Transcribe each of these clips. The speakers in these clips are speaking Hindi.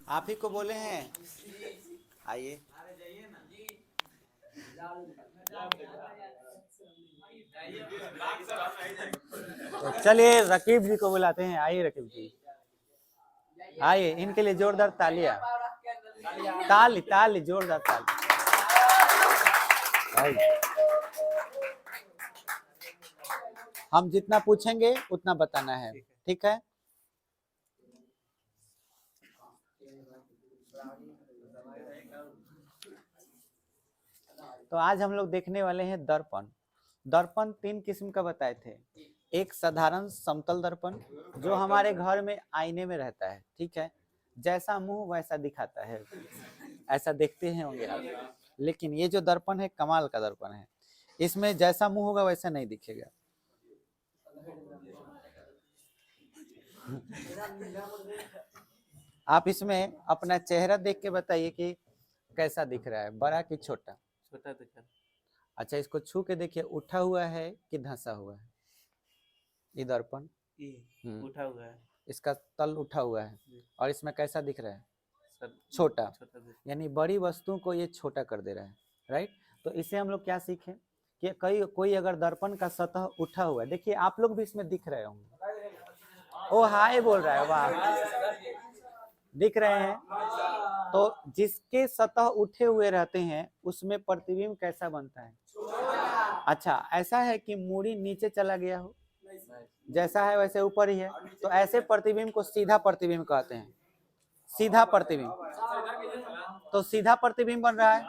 आप ही को बोले हैं, आइए। तो चलिए रकीब जी को बुलाते हैं, आइए रकीब जी, आइए, इनके लिए जोरदार तालियां, ताली ताली जोरदार ताली। हम जितना पूछेंगे उतना बताना है, ठीक है? तो आज हम लोग देखने वाले हैं दर्पण। दर्पण तीन किस्म का बताए थे। एक साधारण समतल दर्पण जो हमारे घर में आईने में रहता है, ठीक है, जैसा मुंह वैसा दिखाता है, ऐसा देखते हैं होंगे आप। लेकिन ये जो दर्पण है कमाल का दर्पण है, इसमें जैसा मुंह होगा वैसा नहीं दिखेगा। आप इसमें अपना चेहरा देख के बताइए कि कैसा दिख रहा है, बड़ा कि छोटा? छोटा दिख रहा है। अच्छा, इसको छू के देखिए, उठा हुआ है कि धंसा हुआ है? ये दर्पण उठा हुआ है, इसका तल उठा हुआ है। और इसमें कैसा दिख रहा है? छोटा। यानी बड़ी वस्तु को ये छोटा कर दे रहा है, राइट? तो इसे हम लोग क्या सीखें कि कोई अगर दर्पण का सतह उठा हुआ है, देखिए आप लोग भी इसमें दिख रहे होंगे, ओ हाय बोल रहा है, वाह, दिख रहे हैं। तो जिसके सतह उठे हुए रहते हैं उसमें प्रतिबिंब कैसा बनता है? अच्छा, ऐसा है कि मूड़ी नीचे चला गया हो, जैसा है वैसे ऊपर ही है, तो ऐसे प्रतिबिंब को सीधा प्रतिबिंब कहते हैं। सीधा प्रतिबिंब, तो सीधा प्रतिबिंब बन रहा है।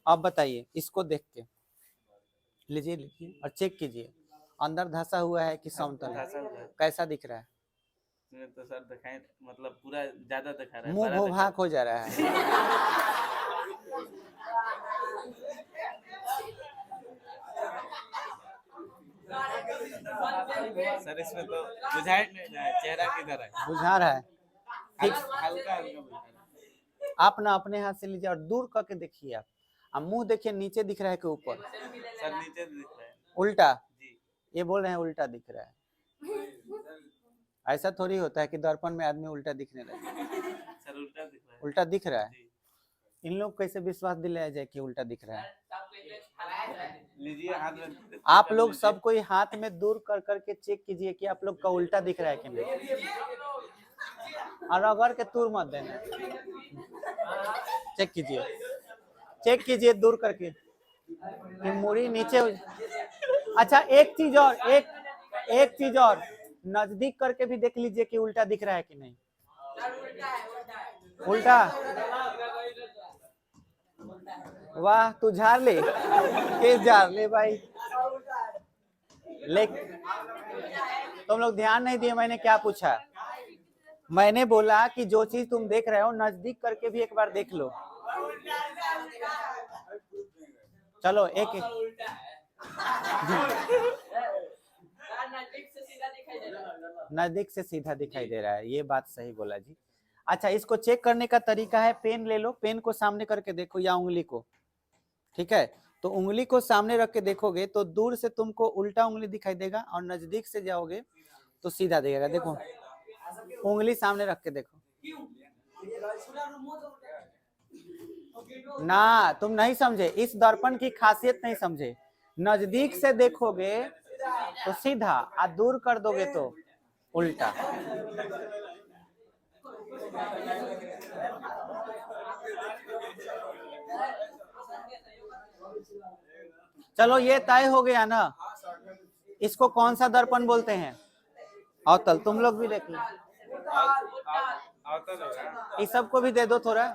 अब बताइए, इसको देख के लीजिए, लिखिए और चेक कीजिए, अंदर धंसा हुआ है कि समतल है? कैसा दिख रहा है? तो सर दिखाए, मतलब पूरा ज्यादा दिखा रहा है, मुंह भोभाक हो जा रहा है। सर इसमें तो बुझाए नहीं रहा है, चेहरा किधर है? बुझा रहा है, ठीक। हल्का हल्का बुझा रहा है। आप ना अपने हाथ से लीजिए और दूर करके देखिए, आप मुंह देखिए, नीचे दिख रहा है कि ऊपर? सर नीचे दिख रहा है। उल्टा जी, ये बोल रहे हैं उल्टा दिख रहा है। ऐसा थोड़ी होता है कि दर्पण में आदमी उल्टा दिखने लगे। सर उल्टा दिख रहा है। उल्टा दिख रहा है? जी। इन लोग कैसे विश्वास दिलाया जाए कि उल्टा दिख रहा है? लीजिए हाथ में, आप लोग सब कोई हाथ में दूर कर करके चेक कीजिए कि आप लोग का उल्टा दिख रहा है कि नहीं, और अगर के तूर मत देना, चेक कीजिए, चेक कीजिए दूर करके कि मूड़ी नीचे हो। अच्छा, एक चीज और, एक चीज और, नजदीक करके भी देख लीजिए कि उल्टा दिख रहा है कि नहीं। उल्टा, वाह, तू झाड़ ले, केस झाड़ ले भाई। तुम लोग ध्यान नहीं दिए, मैंने क्या पूछा? मैंने बोला कि जो चीज तुम देख रहे हो नजदीक करके भी एक बार देख लो। चलो एक नजदीक से सीधा दिखाई दे रहा है, ये बात सही बोला जी। अच्छा, इसको चेक करने का तरीका है, पेन ले लो, पेन को सामने करके देखो या उंगली को, ठीक है? तो उंगली को सामने रख के देखोगे तो दूर से तुमको उल्टा उंगली दिखाई देगा और नजदीक से जाओगे तो सीधा दिखेगा। देखो, उंगली सामने रख के देखो ना, तुम नहीं समझे, इस दर्पण की खासियत नहीं समझे। नजदीक से देखोगे तो सीधा, और दूर कर दोगे तो उल्टा। चलो ये तय हो गया ना, इसको कौन सा दर्पण बोलते हैं? अवतल। तुम लोग भी देख लो, इस सबको भी दे दो थोड़ा।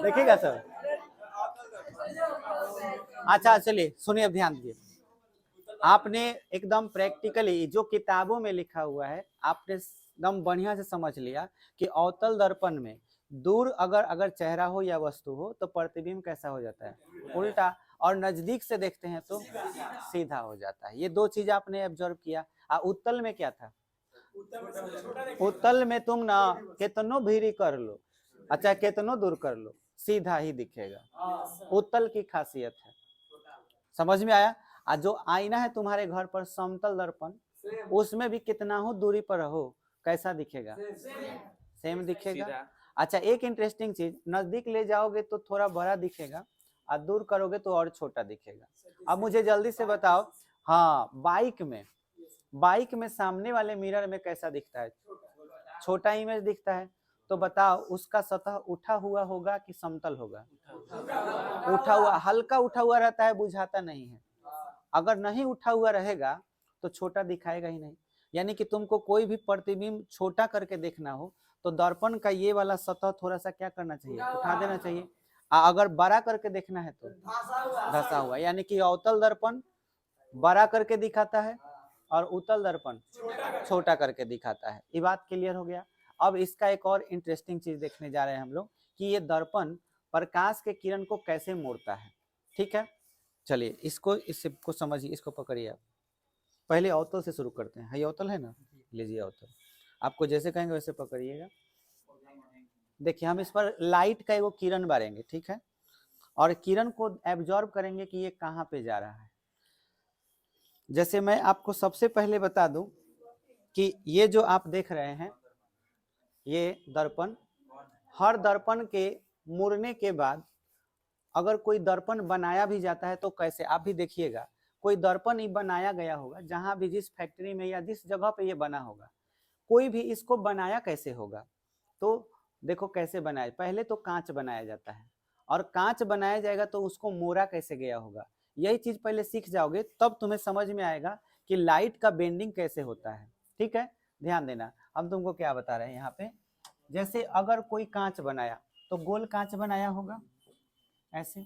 देखिएगा सर। अच्छा चलिए सुनिए, अब ध्यान दीजिए, आपने एकदम प्रैक्टिकली जो किताबों में लिखा हुआ है आपने एकदम बढ़िया से समझ लिया कि अवतल दर्पण में दूर अगर चेहरा हो या वस्तु हो तो प्रतिबिंब कैसा हो जाता है? उल्टा, और नजदीक से देखते हैं तो सीधा हो जाता है। ये दो चीज आपने ऑब्जर्व किया। उत्तल में क्या था? उत्तल में तुम ना कितनो भीरी कर लो, अच्छा कितनो दूर कर लो सीधा ही दिखेगा, उत्तल की खासियत है। समझ में आया? जो आईना है तुम्हारे घर पर समतल दर्पण, उसमें भी कितना हो दूरी पर रहो कैसा दिखेगा? सेम दिखेगा। सीधा। अच्छा एक इंटरेस्टिंग चीज, नजदीक ले जाओगे तो थोड़ा बड़ा दिखेगा और दूर करोगे तो और छोटा दिखेगा। अब मुझे जल्दी से बताओ, हाँ बाइक में सामने वाले मिरर में कैसा दिखता है? छोटा इमेज दिखता है। तो बताओ उसका सतह उठा हुआ होगा कि समतल होगा? उठा हुआ, हल्का उठा हुआ रहता है, बुझाता नहीं है। अगर नहीं उठा हुआ रहेगा तो छोटा दिखाएगा ही नहीं। यानी कि तुमको कोई भी प्रतिबिंब छोटा करके देखना हो तो दर्पण का ये वाला सतह थोड़ा सा क्या करना चाहिए? उठा देना चाहिए। अगर बड़ा करके देखना है तो धंसा हुआ, यानी कि अवतल दर्पण बड़ा करके दिखाता है और उत्तल दर्पण छोटा करके दिखाता है। ये बात क्लियर हो गया। अब इसका एक और इंटरेस्टिंग चीज देखने जा रहे हैं हम लोग कि ये दर्पण प्रकाश के किरण को कैसे मोड़ता है। ठीक है, चलिए इसको समझिए, इसको पकड़िए। आप पहले अवतल से शुरू करते हैं। ये अवतल है ना, लीजिए अवतल, आपको जैसे कहेंगे वैसे पकड़िएगा। देखिए हम इस पर लाइट का एक किरण बारेंगे, ठीक है, और किरण को एब्जॉर्ब करेंगे कि ये कहाँ पे जा रहा है। जैसे मैं आपको सबसे पहले बता दूं कि ये जो आप देख रहे हैं ये दर्पण, हर दर्पण के मुड़ने के बाद अगर कोई दर्पण बनाया भी जाता है तो कैसे, आप भी देखिएगा, कोई दर्पण ही बनाया गया होगा जहां भी, जिस फैक्ट्री में या जिस जगह पे ये बना होगा, कोई भी इसको बनाया कैसे होगा? तो देखो कैसे बनाया, पहले तो कांच बनाया जाता है, और कांच बनाया जाएगा तो उसको मोड़ा कैसे गया होगा। यही चीज पहले सीख जाओगे तब तुम्हें समझ में आएगा कि लाइट का बेंडिंग कैसे होता है। ठीक है, ध्यान देना। हम तुमको क्या बता रहे हैं यहाँ पे, जैसे अगर कोई कांच बनाया तो गोल कांच बनाया होगा, ऐसे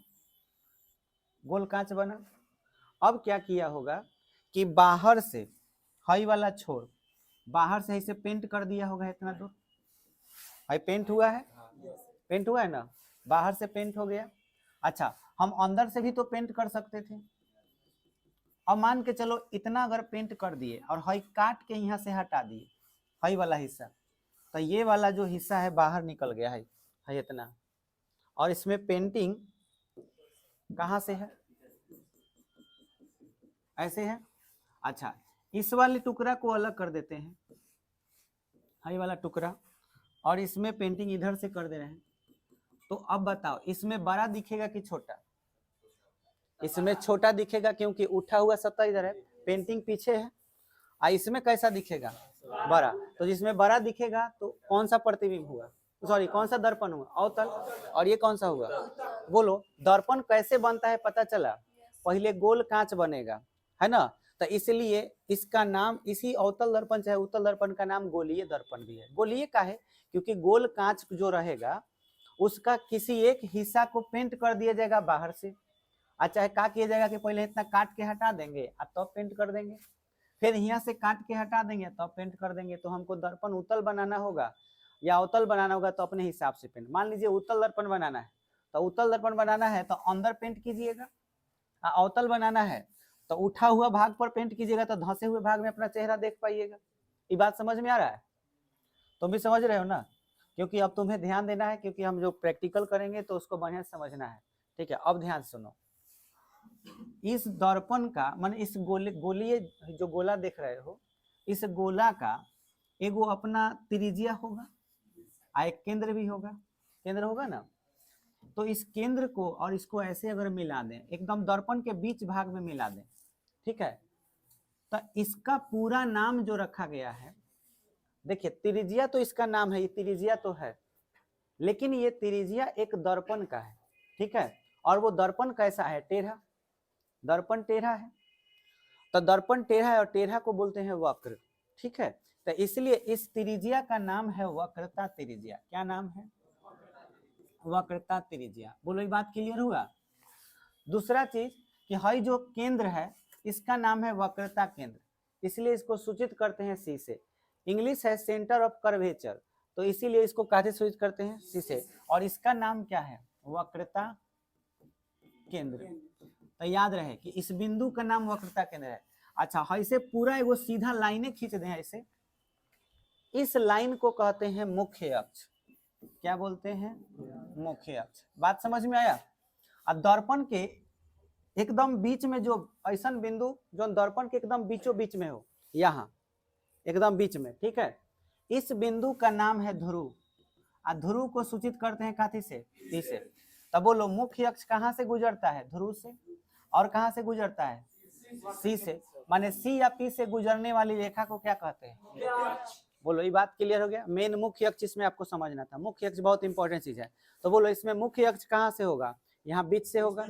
गोल कांच बना। अब क्या किया होगा कि बाहर से हई वाला छोर, बाहर से इसे पेंट कर दिया होगा इतना दूर। भाई पेंट हुआ है, पेंट हुआ है ना, बाहर से पेंट हो गया। अच्छा हम अंदर से भी तो पेंट कर सकते थे। अब मान के चलो इतना अगर पेंट कर दिए और हई काट के यहाँ से हटा दिए हई वाला हिस्सा, तो ये वाला जो हिस्सा है बाहर निकल गया है इतना, और इसमें पेंटिंग कहाँ से है? ऐसे है। अच्छा इस वाले टुकड़ा को अलग कर देते हैं, हई वाला टुकड़ा, और इसमें पेंटिंग इधर से कर दे रहे हैं। तो अब बताओ इसमें बड़ा दिखेगा कि छोटा? इसमें छोटा दिखेगा क्योंकि उठा हुआ सतह इधर है, पेंटिंग पीछे है। इसमें कैसा दिखेगा? बड़ा। तो जिसमें बड़ा दिखेगा तो कौन सा प्रतिबिंब हुआ, सॉरी कौन सा दर्पण हुआ? अवतल। और ये कौन सा हुआ? बोलो दर्पण कैसे बनता है पता चला? पहले गोल कांच बनेगा, है ना, तो इसलिए इसका नाम, इसी अवतल दर्पण चाहे उत्तल दर्पण का नाम गोलीय दर्पण भी है। गोलीय का है क्योंकि गोल कांच जो रहेगा उसका किसी एक हिस्सा को पेंट कर दिया जाएगा बाहर से। अच्छा क्या किया जाएगा कि पहले इतना काट के हटा देंगे और तब पेंट कर देंगे, फिर यहाँ से काट के हटा देंगे तब पेंट कर देंगे। तो हमको दर्पण उत्तल बनाना होगा या अवतल बनाना होगा तो अपने हिसाब से पेंट। मान लीजिए उत्तल दर्पण बनाना है तो उत्तल दर्पण बनाना है तो अंदर पेंट कीजिएगा, अवतल बनाना है तो उठा हुआ भाग पर पेंट कीजिएगा तो धंसे हुए भाग में अपना चेहरा देख पाइएगा। ये बात समझ में आ रहा है? तुम भी समझ रहे हो ना? क्योंकि अब तुम्हें ध्यान देना है, क्योंकि हम जो प्रैक्टिकल करेंगे तो उसको बढ़िया समझना है। ठीक है, अब ध्यान सुनो। इस दर्पण का मान, इस गोलीय जो गोला देख रहे हो, इस गोला का एगो अपना त्रिज्या होगा, एक केंद्र भी होगा, केंद्र होगा ना। तो इस केंद्र को और इसको ऐसे अगर मिला दें, एकदम दर्पण के बीच भाग में मिला दें, ठीक है, तो इसका पूरा नाम जो रखा गया है, देखिए त्रिज्या तो इसका नाम है, ये त्रिज्या तो है, लेकिन ये त्रिज्या एक दर्पण का है, ठीक है, और वो दर्पण कैसा है? टेढ़ा। दर्पण टेढ़ा है, तो दर्पण टेढ़ा है और टेढ़ा को बोलते हैं वक्र। ठीक है, तो इसलिए इस त्रिज्या का नाम है वक्रता त्रिज्या। क्या नाम है? वक्रता त्रिज्या। बोलो ये बात क्लियर हुआ? दूसरा चीज कि हई जो केंद्र है इसका नाम है वक्रता केंद्र, इसलिए इसको सूचित करते हैं सी से। इंग्लिश है सेंटर ऑफ कर्वेचर, तो इसीलिए इसको काहे सूचित करते हैं? सी से। और इसका नाम क्या है? वक्रता केंद्र। तो याद रहे कि इस बिंदु का नाम वक्रता केंद्र है। अच्छा ऐसे पूरा एगो सीधा लाइनें खींच दें ऐसे, इस लाइन को कहते हैं मुख्य अक्ष। क्या बोलते हैं, मुख्य अक्ष। बात समझ में आया। अब दर्पण के एकदम बीच में जो ऐसा बिंदु जो दर्पण के एकदम बीचों बीच में हो, यहाँ एकदम बीच में, ठीक है, इस बिंदु का नाम है ध्रुव। ध्रुव को सूचित करते हैं काथी से, पी से। तब बोलो मुख्य अक्ष कहाँ से गुजरता है, ध्रुव से, और कहाँ से गुजरता है, सी से। माने सी या पी से गुजरने वाली रेखा को क्या कहते हैं, बोलो। ये बात क्लियर हो गया। मेन मुख्य अक्ष इसमें आपको समझना था, मुख्य अक्ष बहुत इंपॉर्टेंट चीज है। तो बोलो इसमें मुख्य अक्ष कहाँ से होगा, यहाँ बीच से होगा।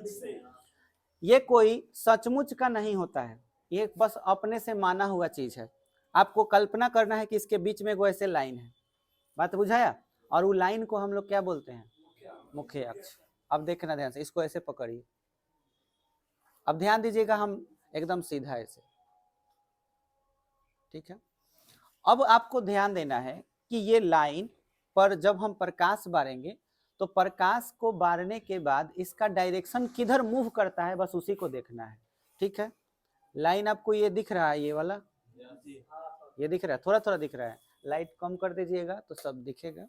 ये कोई सचमुच का नहीं होता है, ये बस अपने से माना हुआ चीज है। आपको कल्पना करना है कि इसके बीच में कोई ऐसे लाइन है, बात बुझाया। और वो लाइन को हम लोग क्या बोलते हैं, मुख्य अक्ष। अब देखना ध्यान से, इसको ऐसे पकड़िए, अब ध्यान दीजिएगा, हम एकदम सीधा ऐसे, ठीक है। अब आपको ध्यान देना है कि ये लाइन पर जब हम प्रकाश बारेंगे तो प्रकाश को बारने के बाद इसका डायरेक्शन किधर मूव करता है, बस उसी को देखना है, ठीक है। लाइन आपको ये दिख रहा है, ये वाला ये दिख रहा है, थोड़ा थोड़ा दिख रहा है। लाइट कम कर दीजिएगा तो सब दिखेगा।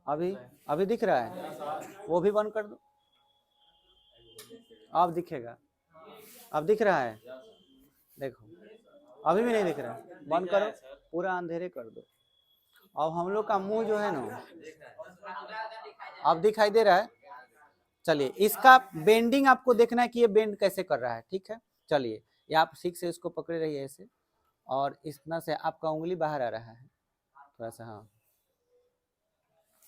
अभी दिख रहा है, वो भी बंद कर दो, अब दिखेगा। अब दिख रहा है, देखो अभी भी नहीं दिख रहा है, बंद करो, पूरा अंधेरे कर दो। अब हम लोग का मुंह जो है ना, अब दिखाई दे रहा है। चलिए इसका बेंडिंग आपको देखना है कि ये बेंड कैसे कर रहा है, ठीक है। चलिए ये आप ठीक से इसको पकड़े रहिए ऐसे, और इतना से आपका उंगली बाहर आ रहा है थोड़ा सा, हाँ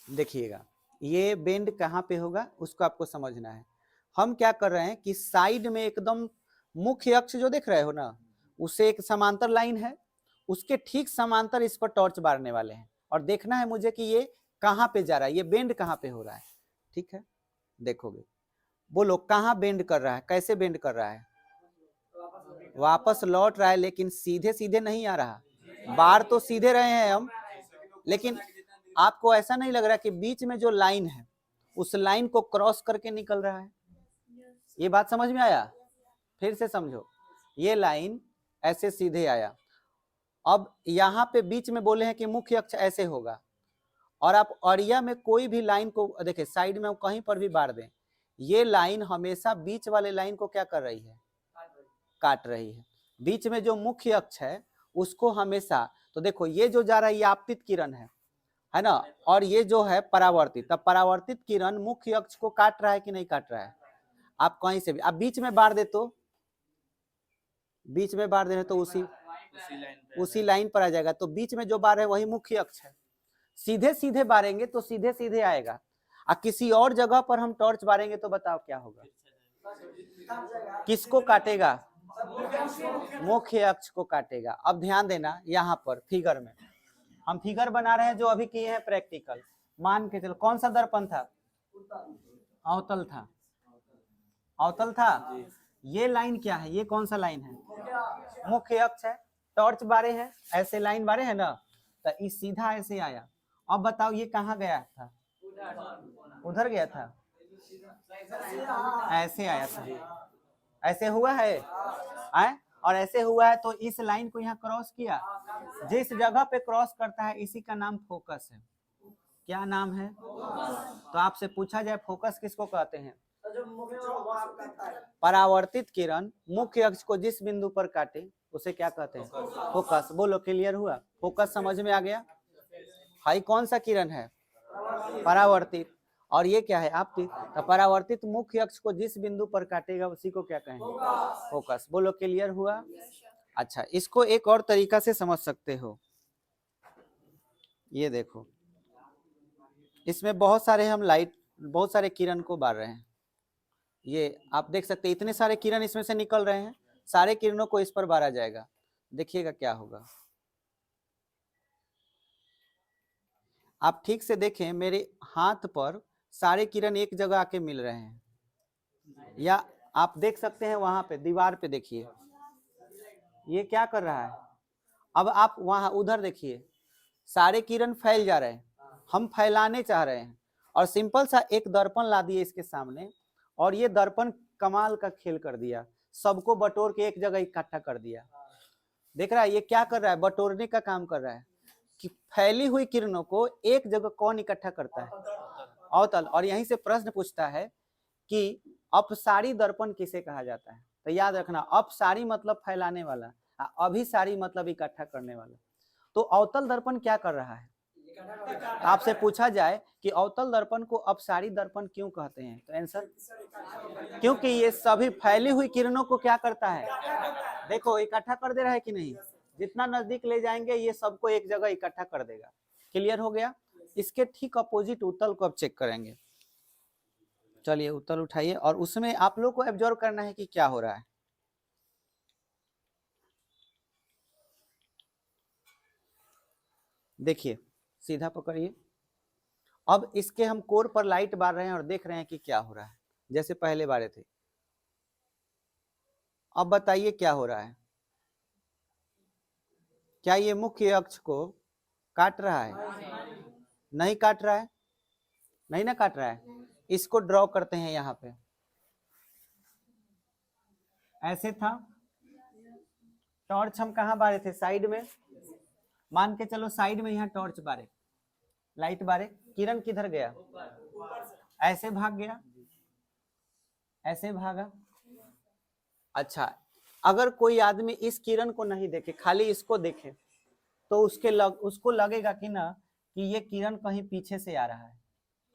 देखिएगा ये बेंड कहाँ पे होगा उसको आपको समझना है। हम क्या कर रहे हैं कि साइड में एकदम मुख्य अक्ष जो देख रहे हो ना, उसे एक समांतर लाइन है, उसके ठीक समांतर इस पर टॉर्च मारने वाले हैं, और देखना है मुझे कि ये कहाँ पे जा रहा है, ये बेंड कहाँ पे हो रहा है, ठीक है। देखोगे, बोलो कहाँ बेंड कर रहा है, कैसे बेंड कर रहा है, वापस लौट रहा है, लेकिन सीधे सीधे नहीं आ रहा। बार तो सीधे रहे हैं हम, लेकिन आपको ऐसा नहीं लग रहा कि बीच में जो लाइन है उस लाइन को क्रॉस करके निकल रहा है। ये बात समझ में आया, फिर से समझो, ये लाइन ऐसे सीधे आया। अब यहाँ पे बीच में बोले हैं कि मुख्य अक्ष ऐसे होगा, और आप अरिया में कोई भी लाइन को देखे, साइड में कहीं पर भी बार दें, ये लाइन हमेशा बीच वाले लाइन को क्या कर रही है, काट रही है। बीच में जो मुख्य अक्ष है उसको हमेशा, तो देखो ये जो जा रहा है ये आपतित किरण है ना, और ये जो है परावर्तित। तब परावर्तित किरण मुख्य अक्ष को काट रहा है कि नहीं काट रहा है। आप कहीं से भी आप बीच में बार दे, तो बीच में बार देने तो उसी लाइन पर आ जाएगा। तो बीच में जो बार है वही मुख्य अक्ष है। सीधे सीधे बारेंगे तो सीधे सीधे आएगा, और किसी और जगह पर हम टॉर्च बारेंगे तो बताओ क्या होगा, किसको काटेगा, मुख्य अक्ष को काटेगा। अब ध्यान देना, यहाँ पर फिगर में हम फिगर बना रहे हैं जो अभी किए हैं प्रैक्टिकल। मान के चलो कौन सा दर्पण था, अवतल था, अवतल था। ये लाइन क्या है, ये कौन सा लाइन है, मुख्य अक्ष है। टॉर्च बारे हैं, ऐसे लाइन बारे है ना, तो इस सीधा ऐसे आया। अब बताओ ये कहाँ गया था, उधर गया था, ऐसे आया था, ऐसे हुआ है आए? और ऐसे हुआ है तो इस लाइन को यहाँ क्रॉस किया, जिस जगह पे क्रॉस करता है इसी का नाम फोकस है। क्या नाम है, तो आपसे पूछा जाए फोकस किसको कहते हैं, परावर्तित किरण मुख्य अक्ष को जिस बिंदु पर काटे उसे क्या कहते हैं, फोकस। बोलो क्लियर हुआ, फोकस समझ में आ गया। हाई कौन सा किरण है, परावर्तित, और ये क्या है आपतित। तो परावर्तित मुख्य अक्ष को जिस बिंदु पर काटेगा उसी को क्या कहेंगे, फोकस। बोलो क्लियर हुआ। अच्छा, इसको एक और तरीका से समझ सकते हो, ये देखो, इसमें बहुत सारे हम लाइट, बहुत सारे किरण को बार रहे हैं। ये आप देख सकते हैं, इतने सारे किरण इसमें से निकल रहे हैं, सारे किरणों को इस पर बारा जाएगा। देखिएगा क्या होगा, आप ठीक से देखें, मेरे हाथ पर सारे किरण एक जगह आके मिल रहे हैं, या आप देख सकते हैं वहां पे दीवार पे देखिए ये क्या कर रहा है। अब आप वहां उधर देखिए, सारे किरण फैल जा रहे हैं, हम फैलाने चाह रहे हैं, और सिंपल सा एक दर्पण ला दिए इसके सामने, और ये दर्पण कमाल का खेल कर दिया, सबको बटोर के एक जगह इकट्ठा कर दिया। देख रहा है ये क्या कर रहा है, बटोरने का काम कर रहा है। कि फैली हुई किरणों को एक जगह कौन इकट्ठा करता है? अवतल। और यहीं से प्रश्न पूछता है कि अपसारी दर्पण किसे कहा जाता है? तो याद रखना, अपसारी मतलब फैलाने वाला, अभिसारी मतलब इकट्ठा करने वाला। तो अवतल दर्पण क्या कर रहा है? आपसे पूछा जाए कि अवतल दर्पण को अपसारी दर्पण क्यों कहते हैं, तो आंसर, क्योंकि ये सभी फैली हुई किरणों को क्या करता है? देखो इकट्ठा कर दे रहा है कि नहीं? जितना नजदीक ले जाएंगे ये सबको एक जगह इकट्ठा कर देगा। क्लियर हो गया? इसके ठीक अपोजिट उत्तल को अब चेक करेंगे। चलिए उत्तल उठाइए और उसमें आप लोग को ऑब्जर्व करना है कि क्या हो रहा है। देखिए सीधा पकड़िए। अब इसके हम कोर पर लाइट बार रहे हैं और देख रहे हैं कि क्या हो रहा है, जैसे पहले बारे थे। अब बताइए क्या हो रहा है? क्या ये मुख्य अक्ष को काट रहा है? नहीं काट रहा है, नहीं ना काट रहा है। इसको ड्रॉ करते हैं यहाँ पे, ऐसे था। टॉर्च हम कहाँ बारे थे? साइड में। मान के चलो साइड में यहाँ टॉर्च बारे, लाइट बारे, किरण किधर गया? ऐसे भाग गया, ऐसे भागा। अच्छा, अगर कोई आदमी इस किरण को नहीं देखे, खाली इसको देखे, तो उसको लगेगा कि ना कि ये किरण कहीं पीछे से आ रहा है,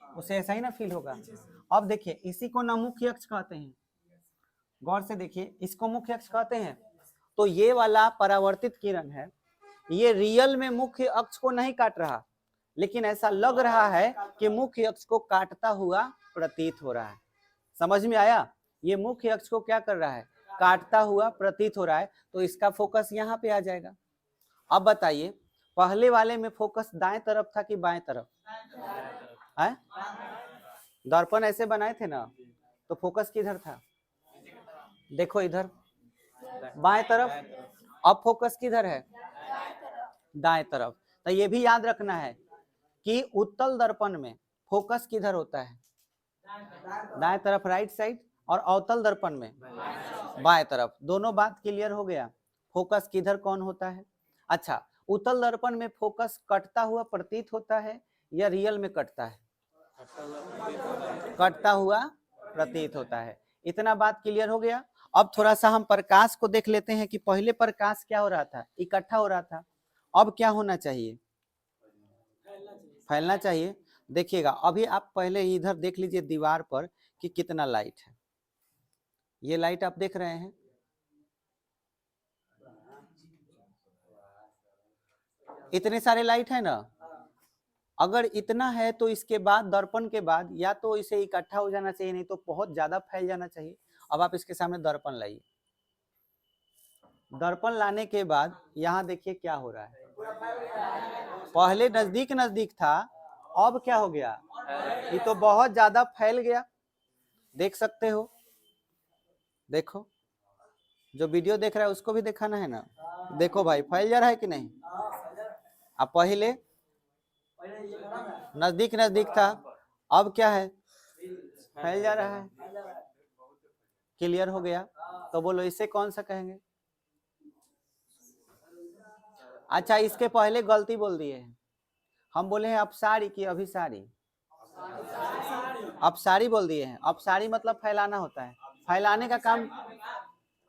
उसे ऐसा ही ना फील होगा। अब देखिए इसी को ना मुख्य अक्ष कहते हैं, गौर से देखिए, इसको मुख्य अक्ष कहते हैं। तो ये वाला परावर्तित किरण है, ये रियल में मुख्य अक्ष को नहीं काट रहा, लेकिन ऐसा लग रहा है कि मुख्य अक्ष को काटता हुआ प्रतीत हो रहा है। समझ में आया? ये मुख्य अक्ष को क्या कर रहा है? काटता हुआ प्रतीत हो रहा है। तो इसका फोकस यहाँ पे आ जाएगा। अब बताइए, पहले वाले में फोकस दाएं तरफ था कि बाएं तरफ है? दर्पण ऐसे बनाए थे ना, तो फोकस किधर था? देखो इधर, बाएं तरफ। अब फोकस किधर है? दाएं तरफ। तो ये भी याद रखना है कि उत्तल दर्पण में फोकस किधर होता है? दाएं तरफ, राइट साइड। और अवतल दर्पण में बाएं तरफ। दोनों बात क्लियर हो गया? फोकस किधर कौन होता है? अच्छा, उत्तल दर्पण में फोकस कटता हुआ प्रतीत होता है या रियल में कटता है? कटता हुआ प्रतीत होता है। इतना बात क्लियर हो गया? अब थोड़ा सा हम प्रकाश को देख लेते हैं कि पहले प्रकाश क्या हो रहा था? इकट्ठा हो रहा था। अब क्या होना चाहिए? फैलना चाहिए। देखिएगा अभी आप पहले इधर देख लीजिए दीवार पर कि कितना लाइट है। ये लाइट आप देख रहे हैं, इतने सारे लाइट है ना। अगर इतना है तो इसके बाद दर्पण के बाद या तो इसे इकट्ठा हो जाना चाहिए, नहीं तो बहुत ज्यादा फैल जाना चाहिए। अब आप इसके सामने दर्पण लाइए। दर्पण लाने के बाद यहाँ देखिए क्या हो रहा है। पहले नजदीक नजदीक था, अब क्या हो गया? ये तो बहुत ज्यादा फैल गया। देख सकते हो, देखो जो वीडियो देख रहा है उसको भी दिखाना है ना। देखो भाई फैल जा रहा है कि नहीं? अब पहले नजदीक नजदीक था, अब क्या है? फैल जा रहा है। क्लियर हो गया? तो बोलो इसे कौन सा कहेंगे? अच्छा, इसके पहले गलती बोल दिए हैं। हम बोले हैं अपसारी की अभिसारी? अपसारी बोल दिए हैं। अपसारी मतलब फैलाना होता है। फैलाने का काम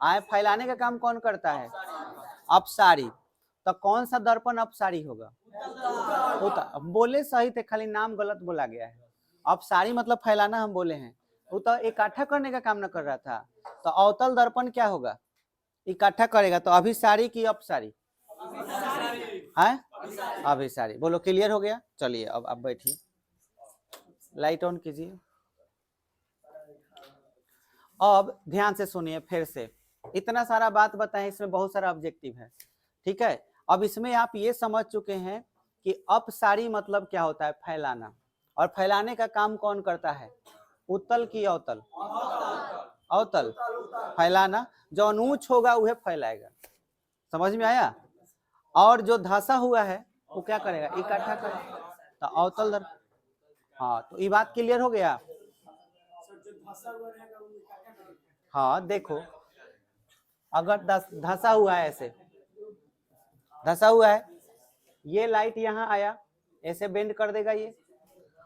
फैलाने का काम कौन करता है? अपसारी। तो कौन सा दर्पण अपसारी होगा? होता, बोले सही थे, खाली नाम गलत बोला गया है। अपसारी मतलब फैलाना हम बोले हैं, वो तो इकट्ठा करने का काम न कर रहा था। तो अवतल दर्पण क्या होगा? इकट्ठा करेगा। तो अभिसारी की अपसारी है? अभिसारी। बोलो क्लियर हो गया? चलिए अब आप बैठिए, लाइट ऑन कीजिए। अब ध्यान से सुनिए फिर से, इतना सारा बात बताएं, इसमें बहुत सारा ऑब्जेक्टिव है, ठीक है। अब इसमें आप ये समझ चुके हैं कि अपसारी मतलब क्या होता है? फैलाना। और फैलाने का काम कौन करता है? उत्तल की अवतल? अवतल। फैलाना, जो ऊंच होगा वह फैलाएगा। समझ में आया? और जो धंसा हुआ है वो क्या करेगा? इकट्ठा करेगा। तो अवतल दर, हाँ, तो ये बात क्लियर हो गया? हाँ देखो, अगर धंसा हुआ है, ऐसे धंसा हुआ है, ये लाइट यहाँ आया, ऐसे बेंड कर देगा ये।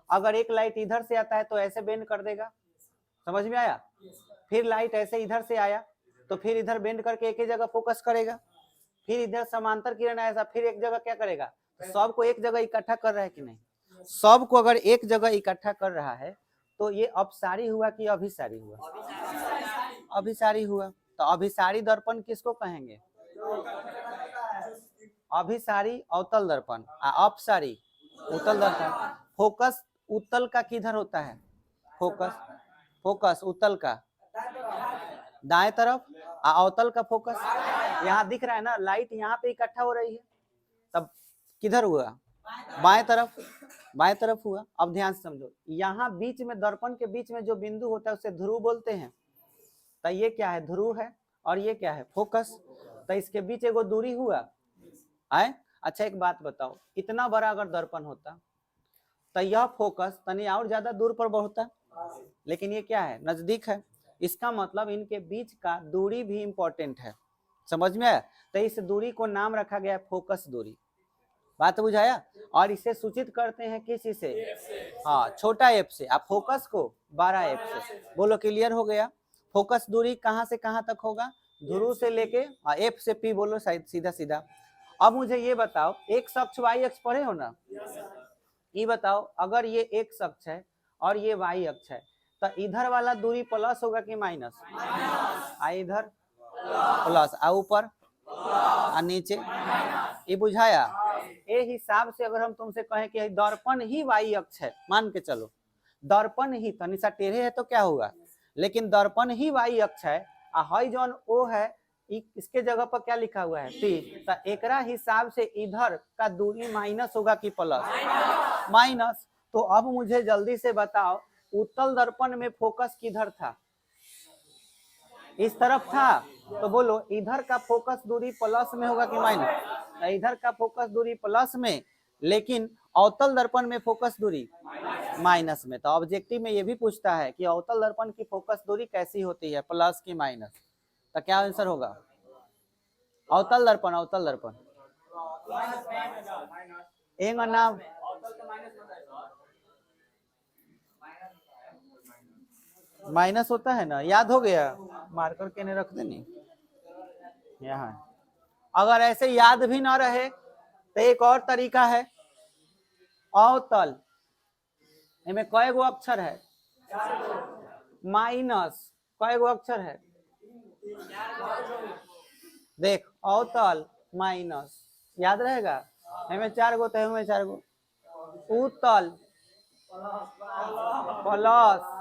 अगर एक लाइट इधर से आता है तो ऐसे बेंड कर देगा, समझ में आया। फिर लाइट ऐसे इधर से आया तो फिर इधर बेंड करके एक ही जगह फोकस करेगा। फिर इधर समांतर किरण आया, फिर एक जगह क्या करेगा, तो सबको एक जगह इकट्ठा कर रहा है कि नहीं। सबको अगर एक जगह इकट्ठा कर रहा है तो ये अपसारी हुआ कि अभिसारी हुआ, अभिसारी हुआ। तो अभिसारी दर्पण किसको कहेंगे, अभिसारी अवतल दर्पण, अपसारी उत्तल दर्पण। फोकस उत्तल का किधर होता है, फोकस, फोकस उत्तल का दाएं तरफ, अवतल का फोकस यहाँ दिख रहा है ना, लाइट यहाँ पे इकट्ठा हो रही है, तब किधर हुआ, बाएं तरफ, बाएं तरफ हुआ। अब ध्यान से समझो, यहाँ बीच में दर्पण के बीच में जो बिंदु होता है उसे ध्रुव बोलते हैं। तो ये क्या है, ध्रुव है, और ये क्या है, फोकस। तो इसके बीच एगो दूरी हुआ है। अच्छा एक बात बताओ, इतना बड़ा अगर दर्पण होता तो यह फोकस तनी और ज्यादा दूर पर बढ़ता, लेकिन ये क्या है, नजदीक है। इसका मतलब इनके बीच का दूरी भी इंपॉर्टेंट है, समझ में आया। तो इस दूरी को नाम रखा गया फोकस दूरी, बात बुझाया। और इसे सूचित करते हैं किस से, हाँ छोटा एफ से, आप फोकस को बड़ा एफ से। बोलो क्लियर हो गया। फोकस दूरी कहाँ से कहाँ तक होगा, ध्रुव से लेके एफ से पी, बोलो सीधा सीधा। अब मुझे ये बताओ, एक अक्ष वाई अक्ष पढ़े हो ना, ये बताओ अगर ये एक अक्ष है और ये वाई अक्ष है तो इधर वाला दूरी प्लस होगा कि माइनस, इधर प्लस, ऊपर नीचे, ये बुझाया। ये हिसाब से अगर हम तुमसे कहें कि दर्पण ही वाई अक्ष है, मान के चलो दर्पण ही, तनिषा टेढ़े है तो क्या होगा, लेकिन दर्पण ही वाई अक्ष है, हई जौन ओ है इसके जगह पर क्या लिखा हुआ है पी, तो एकरा हिसाब से इधर का दूरी माइनस होगा कि प्लस, माइनस। तो अब मुझे जल्दी से बताओ, उत्तल दर्पण में फोकस किधर था, इस तरफ था, तो बोलो इधर का फोकस दूरी प्लस में होगा कि माइनस, तो इधर का फोकस दूरी प्लस में, लेकिन अवतल दर्पण में फोकस दूरी माइनस में। तो ऑब्जेक्टिव में ये भी पूछता है कि अवतल दर्पण की फोकस दूरी कैसी होती है, प्लस की माइनस, तो क्या आंसर होगा, अवतल दर्पण, अवतल दर्पण एक नाम माइनस होता है ना, याद हो गया, मार्कर के ने रख देनी यहाँ। अगर ऐसे याद भी ना रहे तो एक और तरीका है, अवतल, इनमें कई गो अक्षर है, माइनस कई गो अक्षर है, देख अवतल माइनस, याद रहेगा, इनमें 4 गो तो इनमें 4 गो, उत्तल प्लस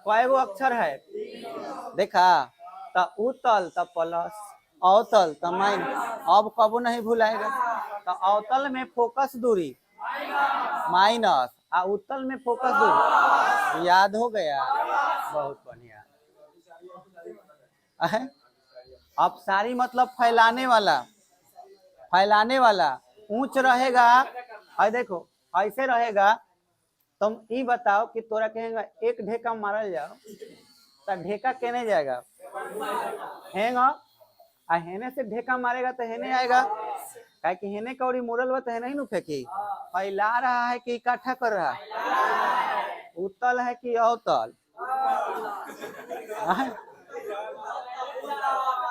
कई गो अक्षर है, देखा, तो उत्तल तो प्लस, अवतल तो माइनस, अब कबू नहीं भूलाएगा। तो अवतल में फोकस दूरी माइनस, उत्तल में फोकस दूरी, याद हो गया, बहुत बढ़िया। अपसारी मतलब फैलाने वाला, फैलाने वाला, ऊंच रहेगा, और देखो ऐसे रहेगा। तुम ये बताओ कि तोरा कहेगा एक ढेका मारल जाओ तो ढेका केने जाएगा, हेंगा, हेने से ढेका मारेगा तो हेने आएगा, क्या कि हेने कौड़ी मुरल बा तो हेने ही नु फेंकी, फैला रहा है कि इकट्ठा कर रहा है, उत्तल है कि अवतल,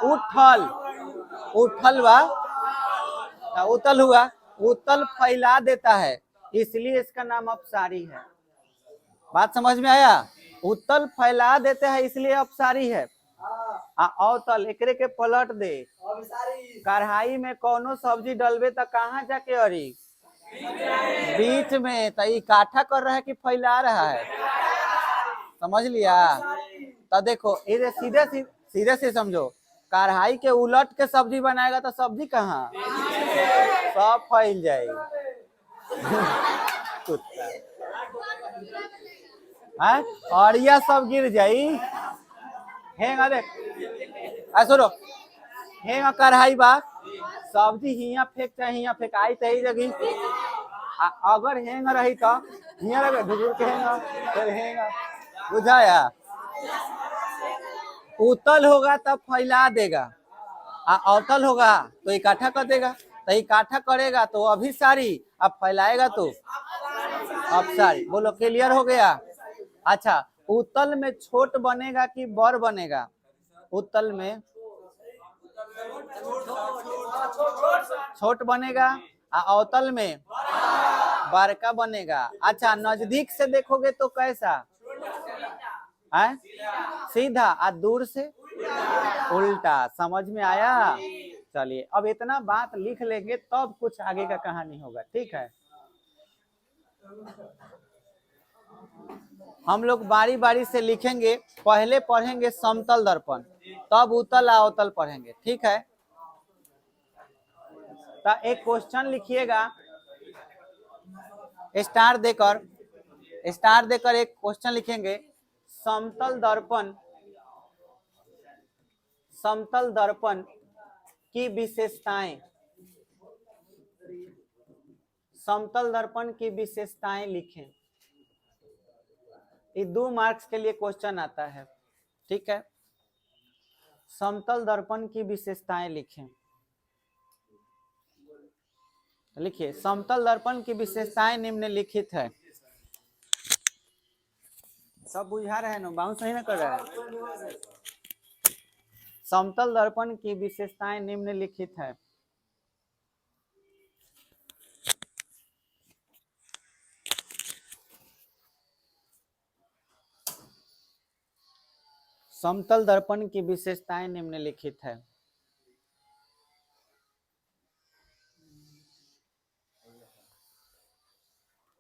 उठल, उठल बा, उत्तल हुआ, उत्तल फैला देता है इसलिए इसका नाम अपसारी है, बात समझ में आया। उत्तल फैला देते हैं इसलिए अपसारी है। अवतल एकरे के पलट दे, कढ़ाई में कोनो सब्जी डलबे तो कहाँ जाके अरी, बीच में, तो इकट्ठा कर रहा है कि फैला रहा है, समझ लिया। तो देखो इधर सीधे सीधे से समझो, कढ़ाई के उलट के सब्जी बनाएगा तो सब्जी कहाँ, सब फैल जाएगी, और यह सब गिर जाई, हेंगा देख, सुनो, हेंगा कढ़ाई बा, सब्जी हिया फेंक चाहे हिया फेंक, आई तही जगह, अगर हेंगा रही तो हिया रहे ढुकुर के हेंगा, फिर हेंगा, बुझाया। उत्तल होगा तब फैला देगा, अवतल होगा तो इकट्ठा कर देगा। तो इकट्ठा करेगा तो अभिसारी, अब फैलाएगा तो अपसारी। बोलो क्लियर हो गया। अच्छा, उत्तल में छोट बनेगा कि बड़ बनेगा? उत्तल में छोट बनेगा, अवतल में बड़का बनेगा। अच्छा, नजदीक से देखोगे तो कैसा है? सीधा, और दूर से उल्टा। समझ में आया? चलिए, अब इतना बात लिख लेंगे तब कुछ आगे का कहानी होगा, ठीक है। हम लोग बारी बारी से लिखेंगे, पहले पढ़ेंगे समतल दर्पण, तब उत्तल अवतल पढ़ेंगे, ठीक है। तो एक क्वेश्चन लिखिएगा, स्टार देकर एक क्वेश्चन लिखेंगे। समतल दर्पण की विशेषताएं, समतल दर्पण की विशेषताएं लिखें। ये 2 मार्क्स के लिए क्वेश्चन आता है, ठीक है। समतल दर्पण की विशेषताएं लिखें। लिखिए, समतल दर्पण की विशेषताएं निम्नलिखित है। सब बुझा रहे हैं ना? बाउंस नहीं ना कर रहा है? समतल दर्पण की विशेषताएं निम्नलिखित है। समतल दर्पण की विशेषताएं निम्नलिखित है।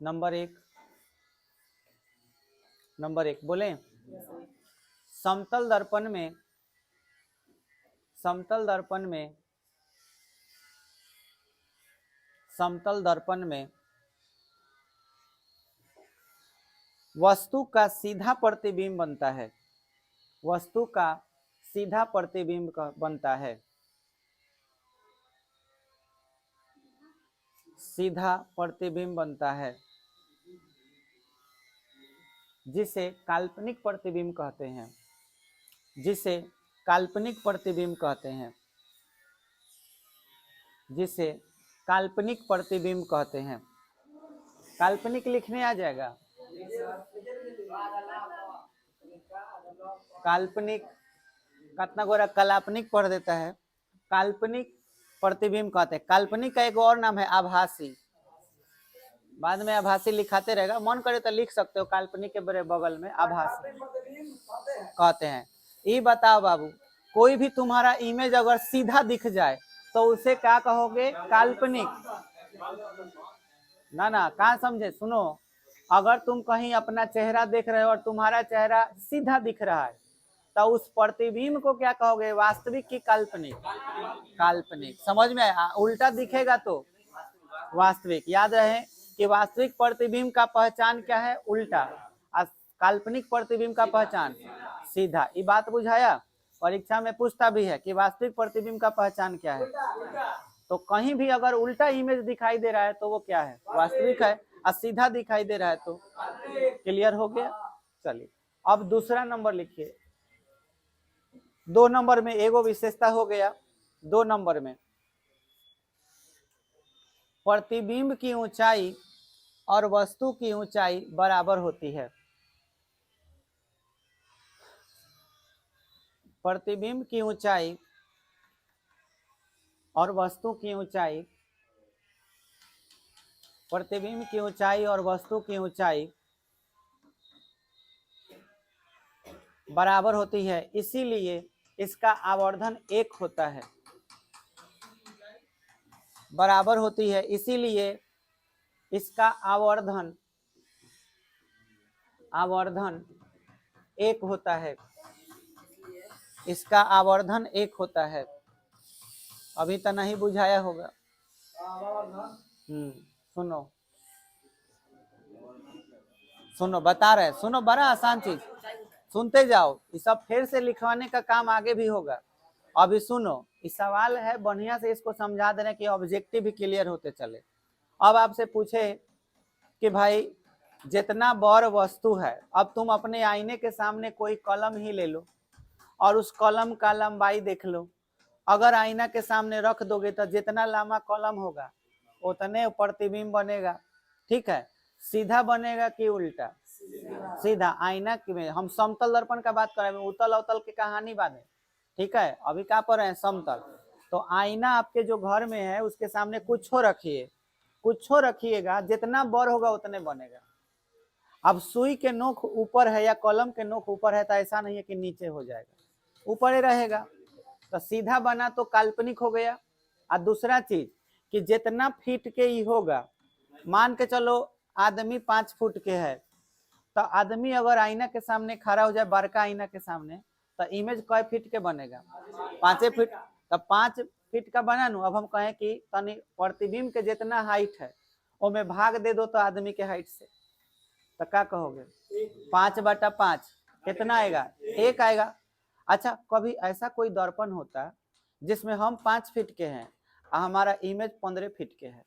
नंबर एक बोले, समतल दर्पण में वस्तु का सीधा प्रतिबिंब बनता है। वस्तु का सीधा प्रतिबिंब बनता है। सीधा प्रतिबिंब बनता है, जिसे काल्पनिक प्रतिबिंब कहते हैं। जिसे काल्पनिक प्रतिबिंब कहते हैं। जिसे काल्पनिक प्रतिबिंब कहते हैं। काल्पनिक लिखने आ जाएगा। काल्पनिक, कितना गोरा काल्पनिक पढ़ देता है। काल्पनिक प्रतिबिंब कहते हैं। काल्पनिक का एक और नाम है आभासी। बाद में आभासी लिखाते रहेगा, मन करे तो लिख सकते हो। काल्पनिक के बड़े बगल में आभासी कहते हैं। ये बताओ बाबू, कोई भी तुम्हारा इमेज अगर सीधा दिख जाए तो उसे क्या कहोगे? काल्पनिक। ना कहाँ समझे? सुनो, अगर तुम कहीं अपना चेहरा देख रहे हो और तुम्हारा चेहरा सीधा दिख रहा है तो उस प्रतिबिंब को क्या कहोगे? वास्तविक की काल्पनिक? काल्पनिक। समझ में आया? उल्टा दिखेगा तो वास्तविक। याद रहे कि वास्तविक प्रतिबिंब का पहचान क्या है? उल्टा। काल्पनिक प्रतिबिंब का पहचान सीधा। ये बात बुझाया? परीक्षा में पूछता भी है कि वास्तविक प्रतिबिंब का पहचान क्या है। तो कहीं भी अगर उल्टा इमेज दिखाई दे रहा है तो वो क्या है? वास्तविक है। और सीधा दिखाई दे रहा है तो क्लियर हो गया। चलिए, अब दूसरा नंबर लिखिए। 2 नंबर में एगो विशेषता हो गया। 2 नंबर में प्रतिबिंब की ऊंचाई और वस्तु की ऊंचाई बराबर होती है। प्रतिबिंब की ऊंचाई और वस्तु की ऊंचाई, प्रतिबिंब की ऊंचाई और वस्तु की ऊंचाई बराबर होती है, इसीलिए इसका आवर्धन 1 होता है। बराबर होती है इसीलिए इसका आवर्धन 1 होता है। इसका आवर्धन 1 होता है। अभी तो नहीं बुझाया होगा। सुनो बता रहे, सुनो, बड़ा आसान चीज, सुनते जाओ। ये सब फिर से लिखवाने का काम आगे भी होगा। अभी सुनो, इस सवाल है, बढ़िया से इसको समझा दे रहे कि ऑब्जेक्टिव भी क्लियर होते चले। अब आपसे पूछे कि भाई जितना बड़ वस्तु है, अब तुम अपने आईने के सामने कोई कलम ही ले लो और उस कलम का लंबाई देख लो अगर आईना के सामने रख दोगे तो जितना लंबा कॉलम होगा उतने प्रतिबिंब बनेगा, ठीक है। सीधा बनेगा कि उल्टा? सीधा। आईना में हम समतल दर्पण का बात कर रहे हैं, उतल अवतल की कहानी बाद में, ठीक है। अभी कहाँ पर है? समतल। तो आईना आपके जो घर में है उसके सामने कुछ रखिए, कुछ रखिएगा, जितना बड़ होगा उतने बनेगा। अब सुई के नोक ऊपर है या कलम के नोक ऊपर है तो ऐसा नहीं है कि नीचे हो जाएगा, ऊपर ही रहेगा। तो सीधा बना तो काल्पनिक हो गया। और दूसरा चीज कि जितना फीट के ही होगा, मान के चलो आदमी 5 फुट के है, तो आदमी अगर आईना के सामने खड़ा हो जाए, बड़का आईना के सामने, तो इमेज कई फीट के बनेगा? 5 फीट। तो 5 फीट का बना नू। अब हम कहें कि तनी प्रतिबिंब के जितना हाइट है वो में भाग दे दो तो आदमी के हाइट से, तो क्या कहोगे? 5/5 कितना आएगा? 1 आएगा। अच्छा, कभी ऐसा कोई दर्पण होता जिसमें हम 5 फीट के हैं और हमारा इमेज 15 फीट के है,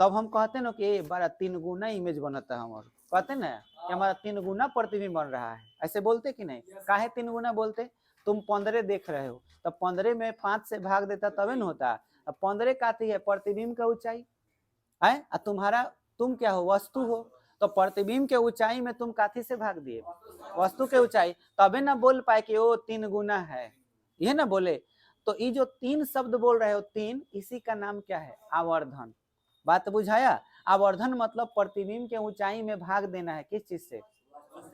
तब हम कहते ना कि बड़ा 3 गुना इमेज बनता है हमारा, कहते ना कि हमारा 3 गुना प्रतिबिंब बन रहा है, ऐसे बोलते कि नहीं? काहे 3 गुना बोलते? तुम 15 देख रहे हो, तो 15 में 5 से भाग देता तबे न होता। अब 15 काती है प्रतिबिंब का ऊंचाई है, तुम्हारा तुम क्या हो? वस्तु हो। तो प्रतिबिंब के ऊंचाई में तुम काथी से भाग दिए? वस्तु के ऊंचाई। तबे ना बोल पाए कि वो 3 गुना है, ये ना बोले। तो ये जो 3 शब्द बोल रहे हो, 3, इसी का नाम क्या है? आवर्धन। बात बुझाया? आवर्धन मतलब प्रतिबिंब के ऊंचाई में भाग देना है। किस चीज से?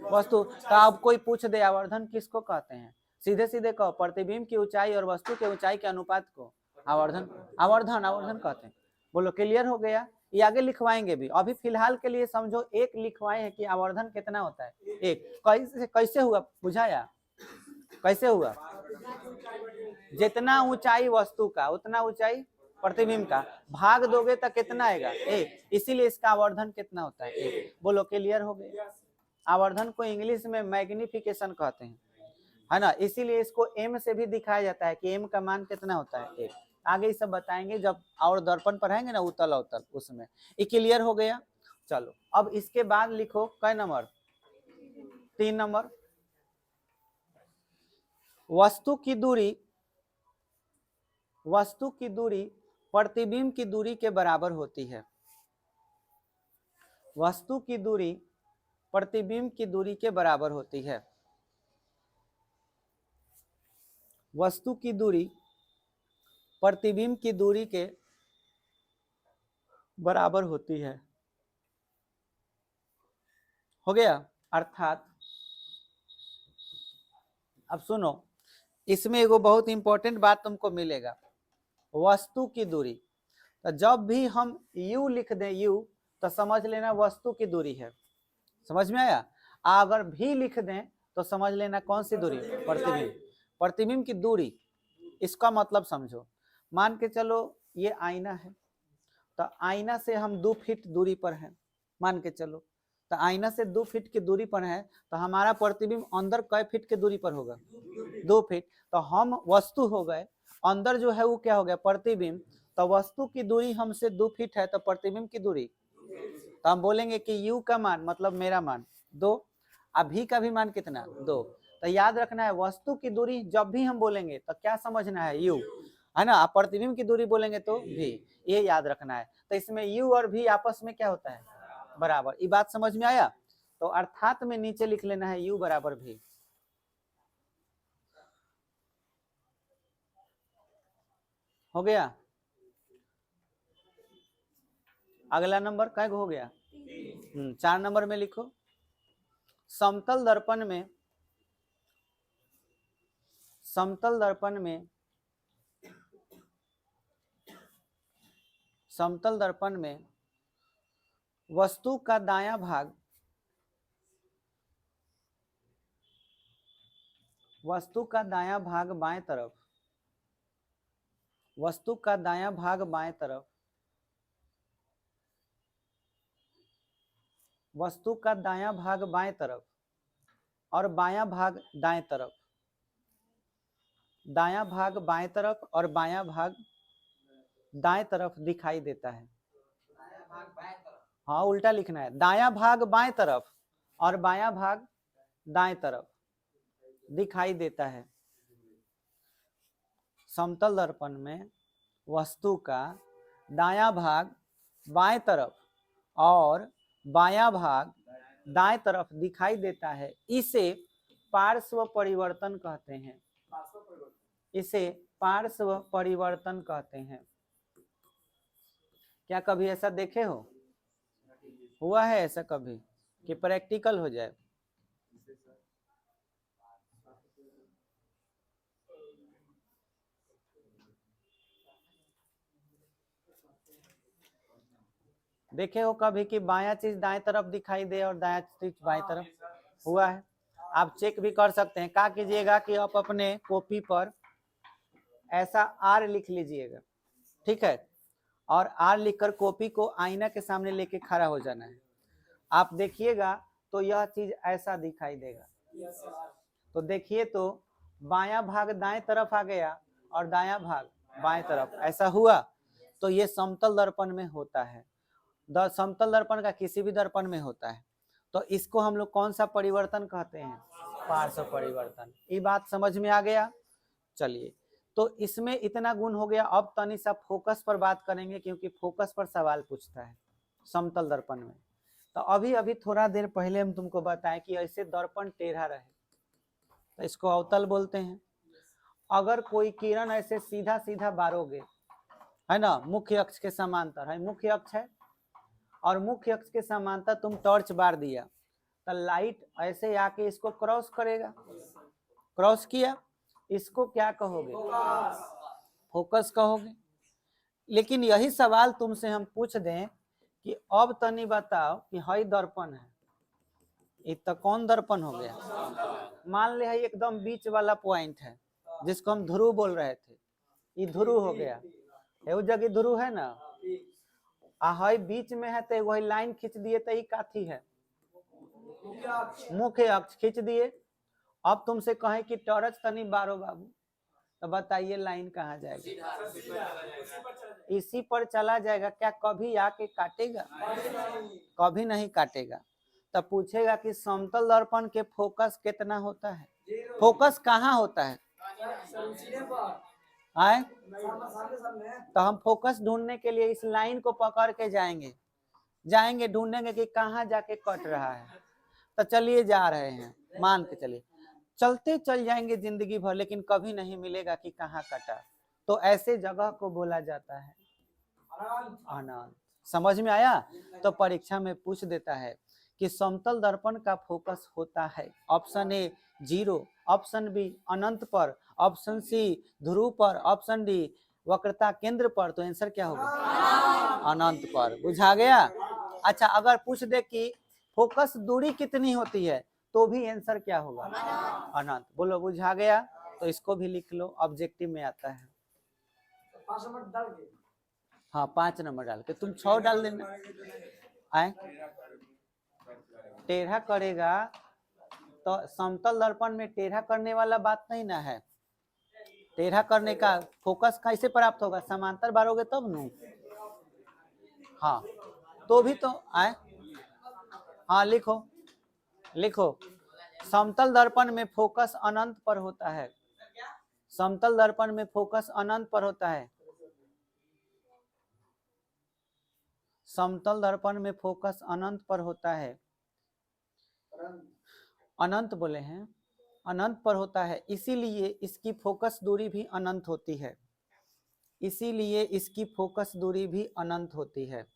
वस्तु। तो अब कोई पूछ दे आवर्धन किसको कहते हैं, सीधे सीधे कहो प्रतिबिंब की ऊंचाई और वस्तु के ऊंचाई के अनुपात को आवर्धन, आवर्धन, आवर्धन कहते हैं। बोलो क्लियर हो गया? ये आगे लिखवाएंगे भी, अभी फिलहाल के लिए समझो 1 लिखवाए हैं कि आवर्धन कितना होता है? 1। कैसे कैसे हुआ? बुझाया? कैसे हुआ? जितना ऊंचाई वस्तु का उतना ऊंचाई प्रतिबिंब का, भाग दोगे तो कितना आएगा? 1। इसीलिए इसका आवर्धन कितना होता है? 1। बोलो क्लियर हो गया? आवर्धन को इंग्लिश में मैग्निफिकेशन कहते हैं, है ना। इसीलिए इसको m से भी दिखाया जाता है कि m का मान कितना होता है? 1। आगे ये सब बताएंगे जब और दर्पण पढ़ाएंगे ना, उतल अवतल, उसमें। ये क्लियर हो गया? चलो अब इसके बाद लिखो कै नंबर? 3 नंबर। वस्तु की दूरी, वस्तु की दूरी प्रतिबिंब की दूरी के बराबर होती है। वस्तु की दूरी प्रतिबिंब की दूरी के बराबर होती है। वस्तु की दूरी प्रतिबिंब की दूरी के बराबर होती है। हो गया? अर्थात अब सुनो, इसमें एगो बहुत इंपॉर्टेंट बात तुमको मिलेगा, वस्तु की दूरी। तो जब भी हम u लिख दें u, तो समझ लेना वस्तु की दूरी है। समझ में आया? अगर भी लिख दें तो समझ लेना कौन सी दूरी? प्रतिबिंब। प्रतिबिंब की दूरी, इसका मतलब समझो। मान के चलो ये आईना है, तो आईना से हम 2 फीट दूरी पर हैं, मान के चलो। तो आईना से 2 फीट की दूरी पर है, तो हमारा प्रतिबिंब अंदर कै फीट की दूरी पर होगा? 2 फीट। तो हम वस्तु हो गए, अंदर जो है वो क्या हो गया? प्रतिबिंब। तो वस्तु की दूरी हमसे 2 फीट है, तो प्रतिबिंब की दूरी, तो हम बोलेंगे कि u का मान मतलब मेरा मान 2, अभी का भी मान कितना? 2। तो याद रखना है वस्तु की दूरी जब भी हम बोलेंगे तो क्या समझना है? u, है ना। प्रतिबिंब की दूरी बोलेंगे तो v, ये याद रखना है। तो इसमें u और v आपस में क्या होता है? बराबर। ये बात समझ में आया? तो अर्थात में नीचे लिख लेना है u बराबर v। हो गया? अगला नंबर कै हो गया? 4 नंबर में लिखो, समतल दर्पण में, समतल दर्पण में, समतल दर्पण में वस्तु का दायां भाग, वस्तु का दायां भाग बाएं तरफ, वस्तु का दायां भाग बाएं तरफ, वस्तु का दायां भाग बाएं तरफ और बायां भाग दाएं तरफ, दायां भाग बाएं तरफ और बायां भाग दाएं तरफ दिखाई देता है। हाँ उल्टा लिखना है, दायां भाग बाएं तरफ और बायां भाग दाएं तरफ दिखाई देता है। समतल दर्पण में वस्तु का दायां भाग बाएं तरफ और बायां भाग दाएं तरफ दिखाई देता है, इसे पार्श्व परिवर्तन कहते हैं। इसे पार्श्व परिवर्तन कहते हैं। क्या कभी ऐसा देखे हो? हुआ है ऐसा कभी कि प्रैक्टिकल हो जाए? देखे हो कभी कि बायां चीज दाएं तरफ दिखाई दे और दायां चीज बाएं तरफ? हुआ है। आप चेक भी कर सकते हैं। क्या कीजिएगा कि आप अपने कॉपी पर ऐसा आर लिख लीजिएगा, ठीक है, और आर लिखकर कॉपी को आईना के सामने लेके खड़ा हो जाना है। आप देखिएगा तो यह चीज ऐसा दिखाई देगा। तो देखिए तो बायां भाग दाएं तरफ आ गया और दायां भाग बाएं तरफ, ऐसा हुआ। तो ये समतल दर्पण में होता है। समतल दर्पण का किसी भी दर्पण में होता है। तो इसको हम लोग कौन सा परिवर्तन कहते हैं? पार्श्व परिवर्तन। ये बात समझ में आ गया? चलिए, तो इसमें इतना गुण हो गया। अब तनी सा फोकस पर बात करेंगे, क्योंकि फोकस पर सवाल पूछता है समतल दर्पण में। तो अभी थोड़ा देर पहले हम तुमको बताएं कि ऐसे दर्पण टेढ़ा रहे तो इसको अवतल बोलते हैं। अगर कोई किरण ऐसे सीधा सीधा बारोगे, है ना, मुख्य अक्ष के समांतर है, मुख्य अक्ष है, और मुख्य अक्ष के समांतर तुम टॉर्च बार दिया, तो लाइट ऐसे आके इसको क्रॉस करेगा। क्रॉस किया, इसको क्या कहोगे? फोकस कहोगे। लेकिन यही सवाल तुमसे हम पूछ दें कि अब तनी बताओ कि हई दर्पण है, ये तो कौन दर्पण हो गया? मान ले एकदम बीच वाला पॉइंट है जिसको हम ध्रुव बोल रहे थे, ये ध्रुव हो गया। वो जगह ध्रुव है ना, हई बीच में है, तो वही लाइन खींच दिए तो ये काथी है? मुख्य अक्ष खींच दिए। अब तुमसे कहें कि टॉर्च तनी बारो बाबू, तो बताइए लाइन कहाँ जाएगा? इसी पर चला जाएगा। क्या कभी आके काटेगा? कभी नहीं काटेगा। तब पूछेगा कि समतल दर्पण के फोकस कितना होता है? फोकस कहाँ होता है? आए? तो हम फोकस ढूंढने के लिए इस लाइन को पकड़ के जाएंगे ढूंढेंगे कि कहाँ जाके कट रहा है। तो चलिए जा रहे हैं, मान के चलिए, चलते चल जाएंगे जिंदगी भर, लेकिन कभी नहीं मिलेगा कि कहाँ कटा। तो ऐसे जगह को बोला जाता है अनंत। समझ में आया? तो परीक्षा में पूछ देता है कि समतल दर्पण का फोकस होता है ऑप्शन ए 0, ऑप्शन बी अनंत पर, ऑप्शन सी ध्रुव पर, ऑप्शन डी वक्रता केंद्र पर। तो आंसर क्या होगा? अनंत पर। बुझा गया? अच्छा, अगर पूछ दे कि फोकस दूरी कितनी होती है, तो भी आंसर क्या होगा? अनंत। बोलो बुझा गया? तो इसको भी लिख लो, ऑब्जेक्टिव में आता है। हाँ 5 नंबर डाल के, तुम 6 डाल देना। आए? टेढ़ा करेगा तो समतल दर्पण में टेढ़ा करने वाला बात नहीं ना है। टेढ़ा करने का फोकस कैसे प्राप्त होगा? समांतर बारोगे तब न। हाँ तो भी तो आए। हाँ लिखो लिखो, समतल दर्पण में फोकस अनंत पर होता है। समतल दर्पण में फोकस अनंत पर होता है। समतल दर्पण में फोकस अनंत पर होता है। अनंत बोले हैं, अनंत पर होता है, इसीलिए इसकी फोकस दूरी भी अनंत होती है। इसीलिए इसकी फोकस दूरी भी अनंत होती है।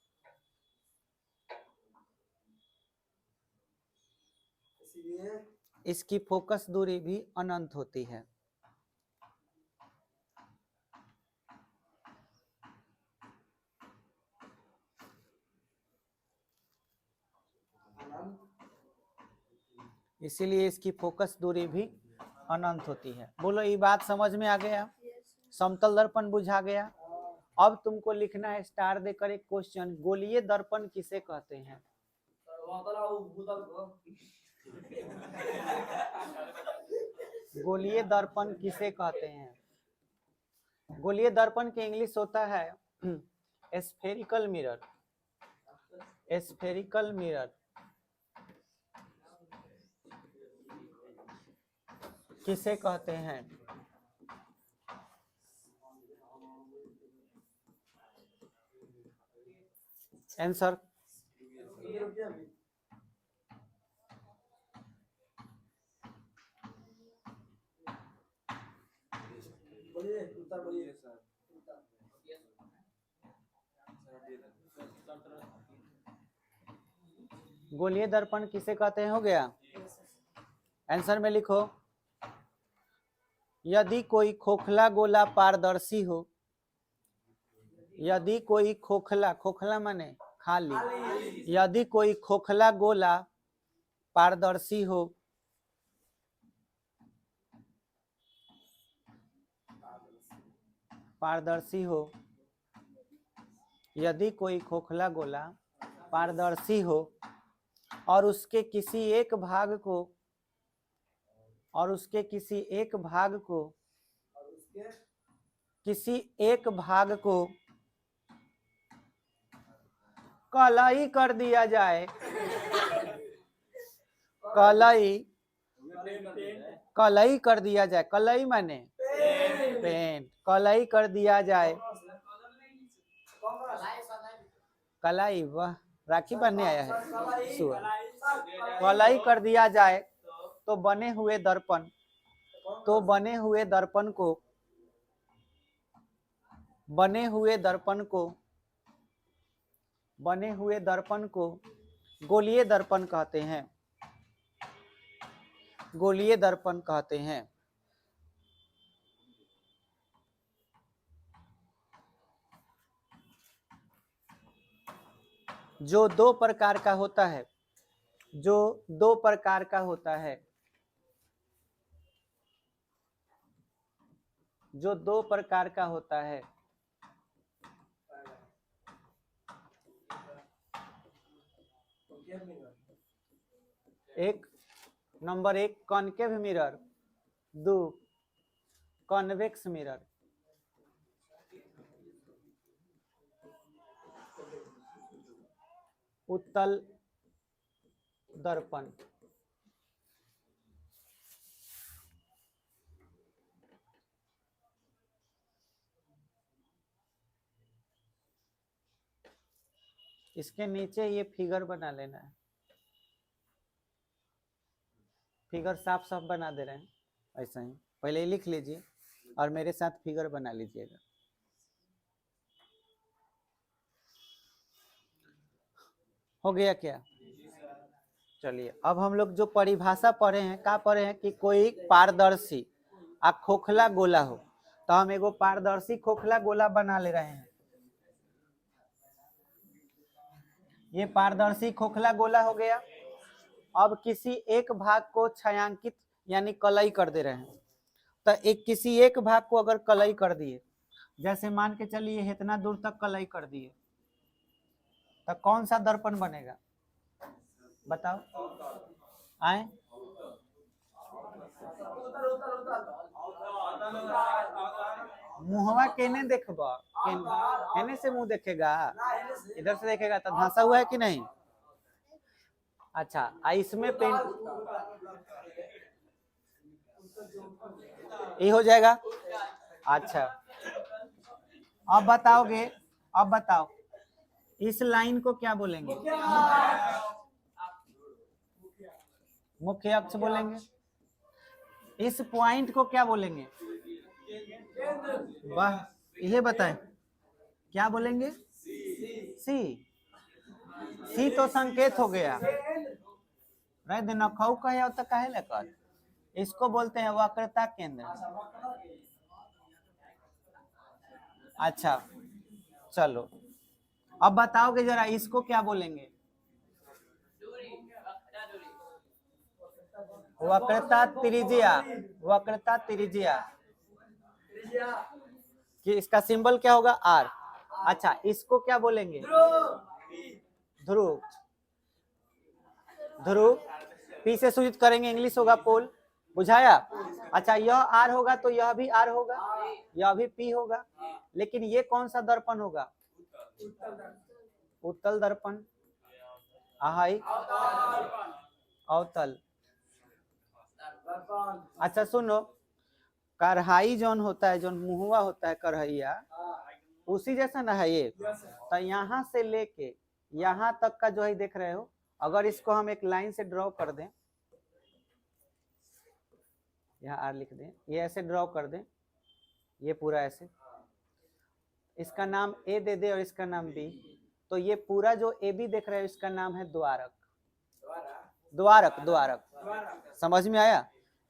इसकी फोकस दूरी भी अनंत होती है। इसीलिए इसकी फोकस दूरी भी अनंत होती है। बोलो ये बात समझ में आ गया? समतल दर्पण बुझा गया? अब तुमको लिखना है स्टार देकर एक क्वेश्चन, गोलीय दर्पण किसे कहते हैं? गोलीय दर्पण किसे कहते हैं? गोलीय दर्पण के इंग्लिश होता है स्फेरिकल मिरर। स्फेरिकल मिरर किसे कहते हैं? आंसर गोलीय दर्पण किसे कहते हैं? हो गया। आंसर में लिखो, यदि कोई खोखला गोला पारदर्शी हो, यदि कोई खोखला, खोखला माने खाली, यदि कोई खोखला गोला पारदर्शी हो, पारदर्शी हो, यदि कोई खोखला गोला पारदर्शी हो और उसके किसी एक भाग को, और उसके किसी एक भाग को, किसी एक भाग को कलई कर दिया जाए, कलई, कलई कर दिया जाए, कलई माने पेंट, कलई कर दिया जाए, कलाई, वह राखी बनने आया है सुअर, कलई कर दिया जाए तो बने हुए दर्पण, तो बने हुए दर्पण को, बने हुए दर्पण को, बने हुए दर्पण को गोलीय दर्पण कहते हैं, गोलीय दर्पण कहते हैं। जो दो प्रकार का होता है, जो दो प्रकार का होता है, जो दो प्रकार का होता है, एक number 1 concave mirror, 2 convex mirror. उत्तल दर्पण, इसके नीचे ये फिगर बना लेना है, फिगर साफ साफ बना दे रहे हैं, ऐसा ही पहले लिख लीजिए और मेरे साथ फिगर बना लीजिएगा। हो गया क्या? चलिए अब हम लोग जो परिभाषा पढ़े हैं, क्या पढ़े हैं कि कोई पारदर्शी आ खोखला गोला हो, तो हम एगो पारदर्शी खोखला गोला बना ले रहे हैं। ये पारदर्शी खोखला गोला हो गया। अब किसी एक भाग को छायांकित यानी कलई कर दे रहे हैं, तो एक किसी एक भाग को अगर कलई कर दिए, जैसे मान के चलिए इतना दूर तक कलई कर दिए, तो कौन सा दर्पण बनेगा बताओ? आए मुहवा केने देखबा, केने से मुंह देखेगा? इधर से देखेगा तो धंसा हुआ है कि नहीं? अच्छा, इसमें पेंट ये हो जाएगा। अच्छा अब बताओगे, अब बताओ इस लाइन को क्या बोलेंगे? मुख्य अक्ष बोलेंगे। इस पॉइंट को क्या बोलेंगे? वाह, ये बताएं क्या बोलेंगे? सी। सी तो संकेत हो गया, रह देना खाऊ कहे तो कहे लेकर, इसको बोलते हैं वक्रता केंद्र। अच्छा चलो अब बताओगे जरा इसको क्या बोलेंगे? वक्रता त्रिज्या, वक्रता त्रिज्या कि इसका सिंबल क्या होगा? आर। अच्छा इसको क्या बोलेंगे? ध्रुव। ध्रुव पी से सूचित करेंगे, इंग्लिश होगा पोल, बुझाया? अच्छा यह आर होगा तो यह भी आर होगा, यह भी पी होगा, लेकिन ये कौन सा दर्पण होगा? उत्तल दर्पण। आहाई अवतल। अच्छा सुनो, कढ़ाई जौन होता है, जौन मुहवा होता है कढ़ैया, उसी जैसा ना है ये, तो यहाँ से लेके यहां तक का जो है देख रहे हो, अगर इसको हम एक लाइन से ड्रॉ कर दें, यहाँ आर लिख दें, ये ऐसे ड्रॉ कर दें, ये पूरा ऐसे, इसका नाम ए दे दे और इसका नाम बी, तो ये पूरा जो ए बी देख रहे हो इसका नाम है द्वारक। द्वारक द्वारक समझ में आया?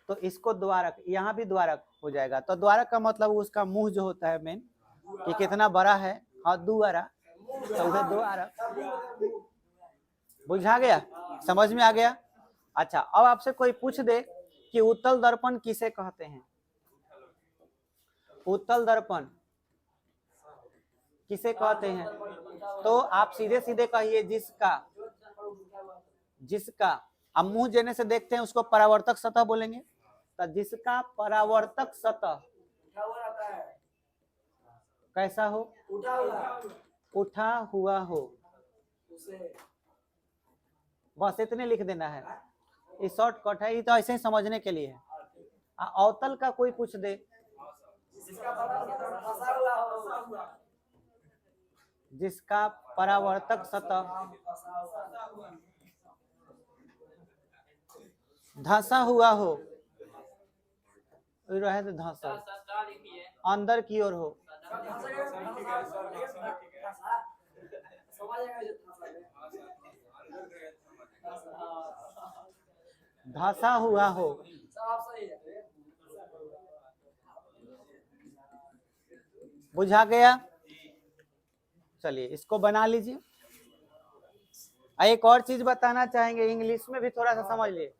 तो इसको द्वारक, यहाँ भी द्वारक हो जाएगा। तो द्वारक का मतलब उसका मुंह जो होता है मेन, कि कितना बड़ा है, हाँ दुआरा, तो वह द्वारक। बुझा गया? समझ में आ गया? अच्छा, अब आपसे कोई पूछ दे कि उत्तल दर्पण किसे कहते हैं? उत्तल दर्पण किसे कहते हैं? तो आप सीधे सीधे कहिए जिसका, जिसका, अब मुंह जेने से देखते हैं उसको परावर्तक सतह बोलेंगे, तो जिसका परावर्तक सतह कैसा हो? उठा हुआ हो। बस इतने लिख देना है, ये शॉर्टकट है, ये तो ऐसे ही समझने के लिए है। अवतल का कोई पूछ दे, जिसका परावर्तक सतह धंसा हुआ हो, रहे तो धंसा, अंदर की ओर हो, धंसा हुआ हो, बुझा गया? चलिए इसको बना लीजिए। एक और चीज बताना चाहेंगे, इंग्लिश में भी थोड़ा सा समझ लिए।